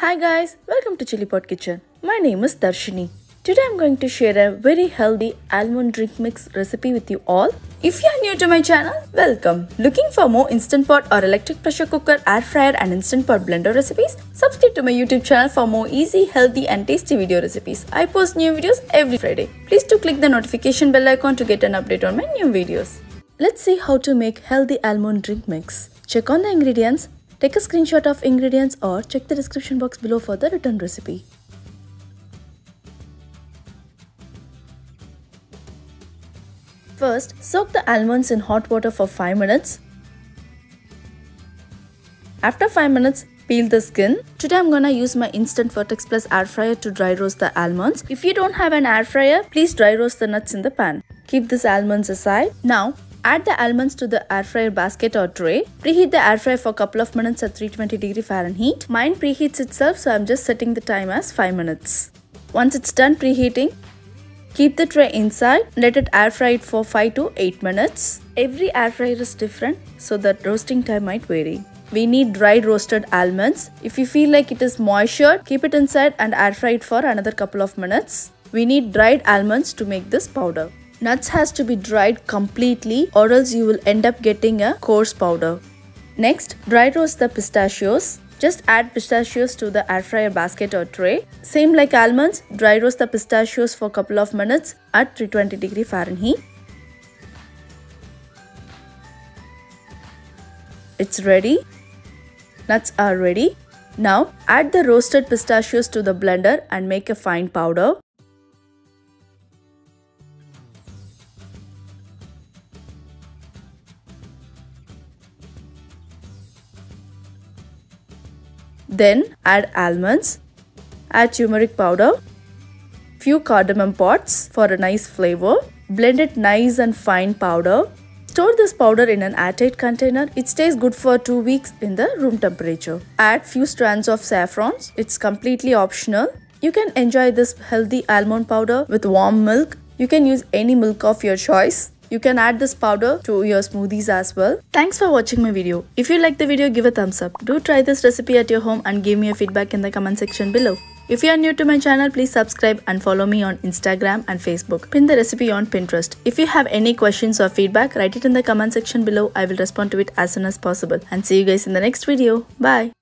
Hi guys, welcome to Chillipot kitchen. My name is Dharshini. Today I'm going to share a very healthy almond drink mix recipe with you all. If you are new to my channel, welcome. Looking for more instant pot or electric pressure cooker, air fryer and instant pot blender recipes? Subscribe to my YouTube channel for more easy, healthy and tasty video recipes. I post new videos every Friday. Please do click the notification bell icon to get an update on my new videos. Let's see how to make healthy almond drink mix. Check on the ingredients. Take a screenshot of ingredients or check the description box below for the written recipe. First, soak the almonds in hot water for 5 minutes. After 5 minutes, peel the skin. Today I'm gonna use my instant Vortex Plus air fryer to dry roast the almonds. If you don't have an air fryer, please dry roast the nuts in the pan. Keep these almonds aside. Now, add the almonds to the air fryer basket or tray. Preheat the air fryer for a couple of minutes at 320 Fahrenheit. Mine preheats itself, so I'm just setting the time as 5 minutes. Once it's done preheating, keep the tray inside. Let it air fry it for 5 to 8 minutes. Every air fryer is different, so the roasting time might vary. We need dried roasted almonds. If you feel like it is moistured, keep it inside and air fry it for another couple of minutes. We need dried almonds to make this powder. Nuts has to be dried completely or else you will end up getting a coarse powder. Next, dry roast the pistachios. Just add pistachios to the air fryer basket or tray. Same like almonds, dry roast the pistachios for a couple of minutes at 320 Fahrenheit. It's ready. Nuts are ready. Now, add the roasted pistachios to the blender and make a fine powder. Then add almonds, add turmeric powder, few cardamom pods for a nice flavor. Blend it nice and fine powder. Store this powder in an airtight container. It stays good for 2 weeks in the room temperature. Add few strands of saffrons. It's completely optional. You can enjoy this healthy almond powder with warm milk. You can use any milk of your choice. You can add this powder to your smoothies as well. Thanks for watching my video. If you like the video, give a thumbs up. Do try this recipe at your home and give me a feedback in the comment section below. If you are new to my channel, please subscribe and follow me on Instagram and Facebook. Pin the recipe on Pinterest. If you have any questions or feedback, write it in the comment section below. I will respond to it as soon as possible. And see you guys in the next video. Bye.